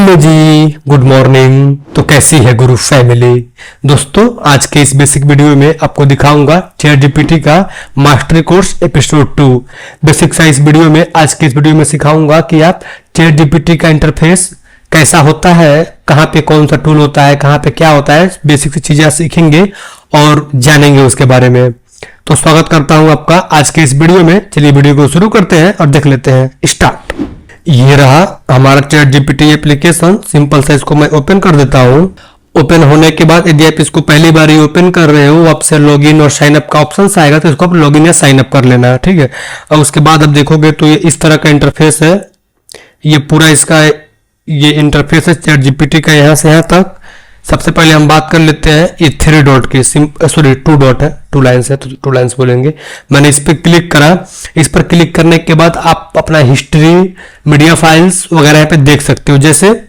Hello जी, good morning. तो कैसी है गुरु फैमिली। दोस्तों, आज के इस बेसिक वीडियो में आपको दिखाऊंगा चैट जीपीटी का मास्टरी कोर्स एपिसोड 2। बेसिक सा इस वीडियो में आज के इस वीडियो में सिखाऊंगा कि आप चैट जीपीटी का इंटरफेस कैसा होता है, कहाँ पे कौन सा टूल होता है, कहाँ पे क्या होता है, बेसिक सी चीजें सीखेंगे और जानेंगे उसके बारे में। तो स्वागत करता हूं आपका आज के इस वीडियो में। चलिए वीडियो को शुरू करते हैं और देख लेते हैं। स्टार्ट। ये रहा हमारा चैट जीपीटी एप्लीकेशन। सिंपल सा इसको मैं ओपन कर देता हूँ। ओपन होने के बाद यदि आप इसको पहली बार ही ओपन कर रहे हो, आपसे लॉगिन और साइन अप का ऑप्शन आएगा, तो इसको आप लॉगिन या साइन अप कर लेना है, ठीक है। और उसके बाद आप देखोगे तो ये इस तरह का इंटरफेस है। ये पूरा इसका ये इंटरफेस है चैट जीपीटी का, यहाँ से यहाँ तक। सबसे पहले हम बात कर लेते हैं ये 3 डॉट की, सॉरी 2 डॉट है, 2 लाइन्स है तो 2 लाइन्स बोलेंगे। मैंने इस पर क्लिक करा। इस पर क्लिक करने के बाद आप अपना हिस्ट्री, मीडिया फाइल्स वगैरह यहाँ पे देख सकते हो। जैसे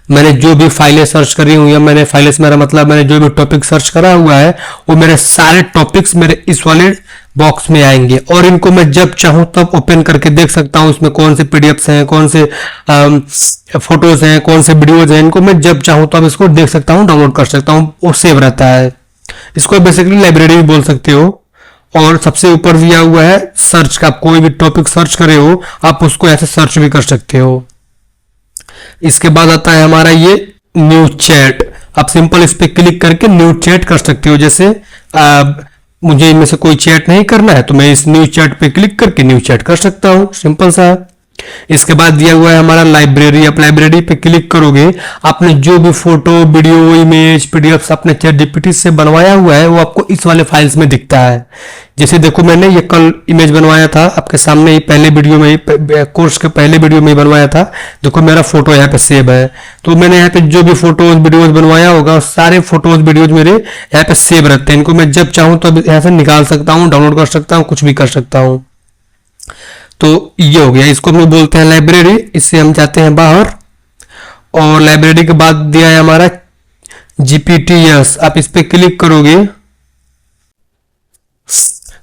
मैंने जो भी फाइलें सर्च करी हुई है, मैंने फाइलें से मेरा मतलब मैंने जो भी टॉपिक सर्च करा हुआ है, वो मेरे सारे टॉपिक्स मेरे इस वाले बॉक्स में आएंगे और इनको मैं जब चाहूं तब ओपन करके देख सकता हूं। इसमें कौन से पीडीएफ्स हैं, कौन से फोटोज हैं, कौन से वीडियोज हैं, इनको मैं जब चाहूं तब इसको देख सकता हूं, डाउनलोड कर सकता हूं, वो सेव रहता है। इसको बेसिकली लाइब्रेरी भी बोल सकते हो। और सबसे ऊपर दिया हुआ है सर्च का। आप कोई भी टॉपिक सर्च करे हो, आप उसको ऐसे सर्च भी कर सकते हो। इसके बाद आता है हमारा ये न्यू चैट। आप सिंपल इस पे क्लिक करके न्यू चैट कर सकते हो। जैसे मुझे इनमें से कोई चैट नहीं करना है तो मैं इस न्यू चैट पे क्लिक करके न्यू चैट कर सकता हूं, सिंपल सा है। इसके बाद दिया हुआ है हमारा लाइब्रेरी। आप लाइब्रेरी पे क्लिक करोगे, आपने जो भी फोटो, वीडियो, इमेज, पीडीएफ अपने चैट जीपीटी से बनवाया हुआ है, वो आपको इस वाले फाइल्स में दिखता है। जैसे देखो, मैंने ये कल इमेज बनवाया था, आपके सामने ही पहले वीडियो में ही, कोर्स के पहले वीडियो में ही बनवाया था। देखो मेरा फोटो यहाँ पे सेव है। तो मैंने यहाँ पे जो भी फोटोज वीडियोज बनवाया होगा, सारे फोटोज वीडियोज मेरे यहाँ पे सेव रहते हैं। इनको मैं जब चाहूँ तब यहाँ से निकाल सकता हूँ, डाउनलोड कर सकता हूँ, कुछ भी कर सकता हूँ। तो ये हो गया, इसको हम लोग बोलते हैं लाइब्रेरी। इससे हम जाते हैं बाहर और लाइब्रेरी के बाद दिया है हमारा जीपीटीएस। आप इस पे क्लिक करोगे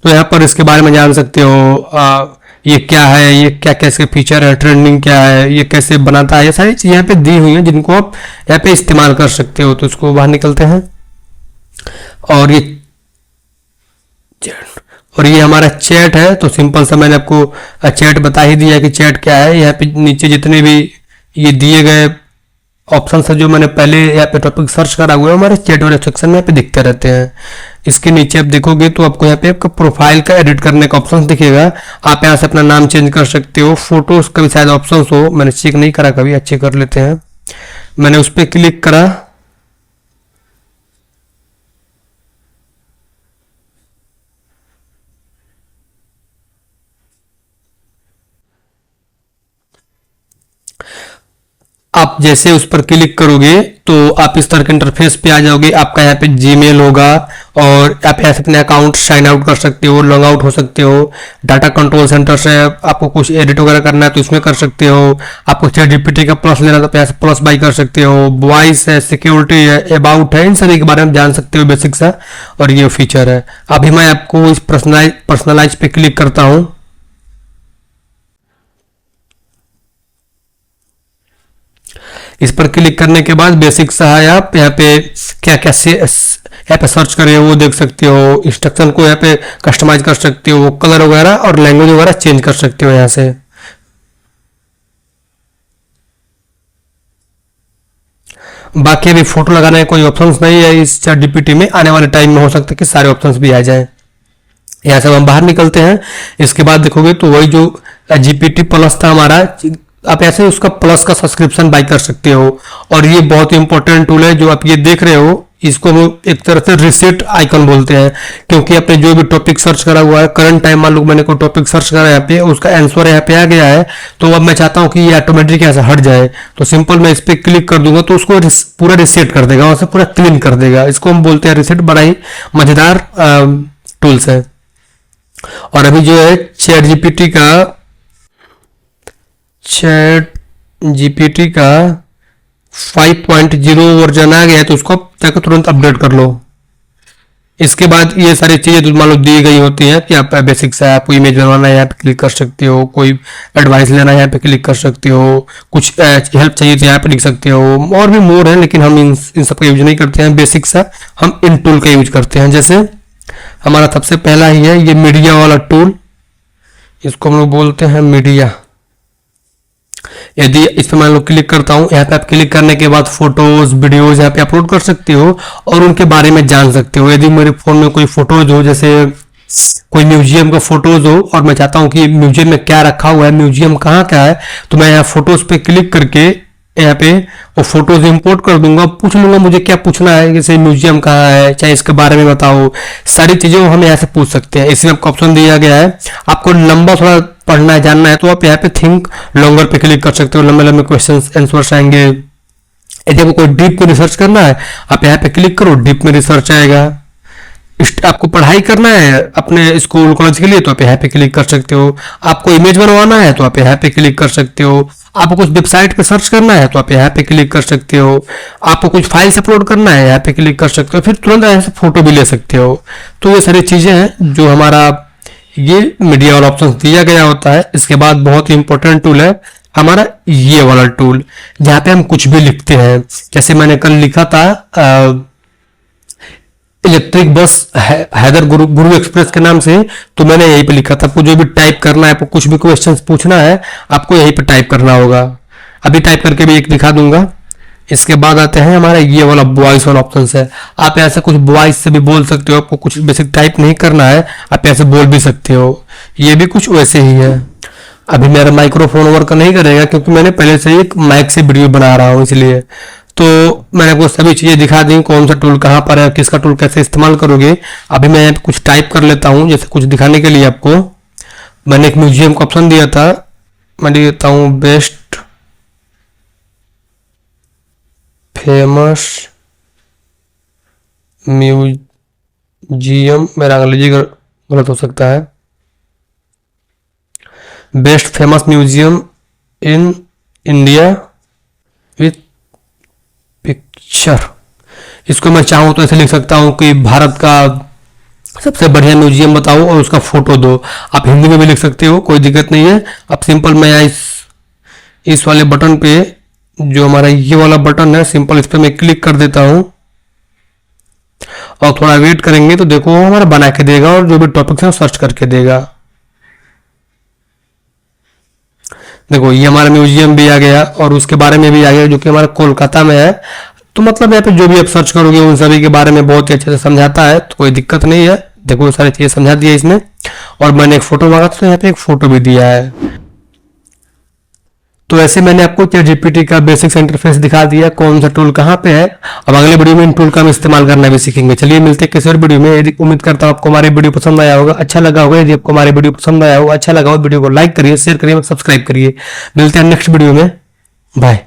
तो यहाँ पर इसके बारे में जान सकते हो। ये क्या है, ये क्या क्या इसके फीचर है, ट्रेंडिंग क्या है, ये कैसे बनाता है, ये सारी चीजें यहाँ पे दी हुई हैं जिनको आप यहाँ पे इस्तेमाल कर सकते हो। तो इसको बाहर निकलते हैं और ये हमारा चैट है। तो सिंपल सा मैंने आपको चैट बता ही दिया कि चैट क्या है। यहाँ पे नीचे जितने भी ये दिए गए ऑप्शन है, जो मैंने पहले यहाँ पे टॉपिक सर्च करा हुआ है, हमारे चैट वाले सेक्शन में यहाँ पे दिखते रहते हैं। इसके नीचे आप देखोगे तो आपको यहाँ पे आपका प्रोफाइल का एडिट करने का ऑप्शन दिखेगा। आप यहाँ से अपना नाम चेंज कर सकते हो। फोटोज का भी शायद ऑप्शन हो, मैंने चेक नहीं करा कभी, अच्छे कर लेते हैं। मैंने उस पर क्लिक करा। आप जैसे उस पर क्लिक करोगे तो आप इस तरह के इंटरफेस पे आ जाओगे। आपका यहाँ पे जीमेल होगा और आप यहाँ से अपने अकाउंट साइन आउट कर सकते हो, लॉग आउट हो सकते हो। डाटा कंट्रोल सेंटर से आपको कुछ एडिट वगैरह करना है तो इसमें कर सकते हो। आपको चैट जीपीटी का प्लस लेना तो यहाँ से प्लस बाई कर सकते हो। वॉइस है, सिक्योरिटी है, अबाउट है, इन सभी के बारे में जान सकते हो बेसिक सा। और ये फीचर है। अभी मैं आपको इस पर्सनलाइज पे क्लिक करता हूँ। इस पर क्लिक करने के बाद बेसिक सा है, आप यहाँ पे क्या क्या से यहाँ पे सर्च करे वो देख सकते हो। इंस्ट्रक्शन को यहाँ पे कस्टमाइज कर सकते हो, कलर वगैरह और लैंग्वेज वगैरह चेंज कर सकते हो यहाँ से। बाकी अभी फोटो लगाने का कोई ऑप्शंस नहीं है इस चैट जीपीटी में। आने वाले टाइम में हो सकता है कि सारे ऑप्शंस भी आ जाए। यहाँ से हम बाहर निकलते हैं। इसके बाद देखोगे तो वही जो जीपीटी प्लस था हमारा, आप ऐसे उसका प्लस का सब्सक्रिप्शन बाई कर सकते हो। और ये बहुत ही इंपॉर्टेंट टूल है जो आप ये देख रहे हो, इसको हम एक तरह से रिसेट आइकन बोलते हैं। क्योंकि आपने जो भी टॉपिक सर्च करा हुआ है, करंट टाइम मान लो मैंने कोई टॉपिक सर्च करा यहाँ पे, उसका आंसर यहाँ पे आ गया है, तो अब मैं चाहता हूँ कि ये ऑटोमेटिक यहाँ से हट जाए। तो सिंपल मैं इस पर क्लिक कर दूंगा तो उसको पूरा रिसेट कर देगा, वहां से पूरा क्लीन कर देगा। इसको हम बोलते हैं रिसेट। बड़ा ही मजेदार टूल्स है। और अभी जो है चैट जीपीटी का 5.0 वर्जन आ गया है, तो उसको जाकर तुरंत अपडेट कर लो। इसके बाद ये सारी चीजें मान लो दी गई होती हैं कि आप बेसिक्स है, आपको इमेज बनवाना है यहाँ पे क्लिक कर सकते हो, कोई एडवाइस लेना है यहाँ पे क्लिक कर सकते हो, कुछ हेल्प चाहिए तो यहाँ पे लिख सकते हो, और भी मोर है लेकिन हम इन सब का यूज नहीं करते हैं। बेसिक्स है, हम इन टूल का यूज करते हैं। जैसे हमारा सबसे पहला ही है ये मीडिया वाला टूल, इसको हम लोग बोलते हैं मीडिया। यदि इस पर मान लो क्लिक करता हूँ, यहाँ पे आप क्लिक करने के बाद फोटोज वीडियोज यहाँ पे अपलोड कर सकते हो और उनके बारे में जान सकते हो। यदि मेरे फोन में कोई फोटोज हो, जैसे कोई म्यूजियम का फोटोज हो और मैं चाहता हूँ कि म्यूजियम में क्या रखा हुआ है, म्यूजियम कहाँ का है, तो मैं यहाँ फोटोज पे क्लिक करके यहाँ पे वो फोटोज इंपोर्ट कर दूंगा, पूछ लूंगा मुझे क्या पूछना है, जैसे म्यूजियम कहाँ है, चाहे इसके बारे में बताओ, सारी चीजें हम यहाँ से पूछ सकते हैं। इसमें आपको ऑप्शन दिया गया है, आपको लंबा थोड़ा पढ़ना है, जानना है, तो आप यहाँ पे थिंक लॉन्गर पे क्लिक कर सकते हो, लंबे लंबे क्वेश्चन आंसर्स आएंगे। यदि आपको कोई डीप में रिसर्च करना है, आप यहाँ पे क्लिक करो, डीप में रिसर्च आएगा। आपको पढ़ाई करना है अपने स्कूल कॉलेज के लिए, तो आप यहाँ पे क्लिक कर सकते हो। आपको इमेज बनवाना है तो आप यहाँ पे क्लिक कर सकते हो। आपको कुछ वेबसाइट पे सर्च करना है तो आप यहाँ पे क्लिक कर सकते हो। आपको कुछ फाइल्स अपलोड करना है, यहाँ पे क्लिक कर सकते हो, फिर तुरंत यहाँ से फोटो भी ले सकते हो। तो ये सारी चीजें हैं जो हमारा ये मीडिया वाला ऑप्शन दिया गया होता है। इसके बाद बहुत ही इंपॉर्टेंट टूल है हमारा ये वाला टूल, जहाँ पे हम कुछ भी लिखते हैं। जैसे मैंने कल लिखा था इलेक्ट्रिक बस हैदर गुरु एक्सप्रेस के नाम से, तो मैंने यहीं पे लिखा था। आपको जो भी टाइप करना है, आपको कुछ भी क्वेश्चंस पूछना है, आपको यहीं पे टाइप करना होगा। अभी टाइप करके भी एक दिखा दूंगा। इसके बाद आते हैं हमारा ये वाला वॉइस वाला ऑप्शन है। आप ऐसा कुछ वॉइस से भी बोल सकते हो, आपको कुछ बेसिक टाइप नहीं करना है, आप ऐसे बोल भी सकते हो। ये भी कुछ वैसे ही है। अभी मेरा माइक्रोफोन वर्क नहीं करेगा क्योंकि मैंने पहले से एक माइक से वीडियो बना रहा हूँ, इसलिए। तो मैंने आपको सभी चीजें दिखा दी, कौन सा टूल कहाँ पर है, किसका टूल कैसे इस्तेमाल करोगे। अभी मैं यहाँ पे कुछ टाइप कर लेता हूँ, जैसे कुछ दिखाने के लिए आपको। मैंने एक म्यूजियम का ऑप्शन दिया था, मैं देता हूँ बेस्ट फेमस म्यूजियम, मेरा अंग्रेजी गलत हो सकता है, best famous museum in India with picture. इसको मैं चाहूँ तो ऐसे लिख सकता हूँ कि भारत का सबसे बढ़िया म्यूजियम बताओ और उसका फोटो दो। आप हिंदी में भी लिख सकते हो, कोई दिक्कत नहीं है। अब सिंपल मैं इस वाले बटन पे, जो हमारा ये वाला बटन है, सिंपल इस पर मैं क्लिक कर देता हूँ और थोड़ा वेट करेंगे तो देखो वो हमारा बना के देगा और जो भी टॉपिक है सर्च करके देगा। देखो ये हमारा म्यूजियम भी आ गया और उसके बारे में भी आ गया, जो कि हमारा कोलकाता में है। तो मतलब यहाँ पे जो भी आप सर्च करोगे उन सभी के बारे में बहुत ही अच्छे से समझाता है, तो कोई दिक्कत नहीं है। देखो सारी चीजें समझा दिया इसने। और मैंने एक फोटो मांगा था तो यहाँ पे एक फोटो भी दिया है। तो ऐसे मैंने आपको ChatGPT का बेसिक इंटरफेस दिखा दिया, कौन सा टूल कहाँ पे है। अब अगले वीडियो में इन टूल का हम इस्तेमाल करना भी सीखेंगे। चलिए मिलते हैं किसी और वीडियो में। यदि उम्मीद करता हूँ आपको हमारे वीडियो पसंद आया होगा, अच्छा लगा होगा। यदि आपको हमारे वीडियो पसंद आया हो, अच्छा लगा हो, वीडियो को लाइक करिए, शेयर करिए, सब्सक्राइब करिए। मिलते हैं नेक्स्ट वीडियो में। बाय।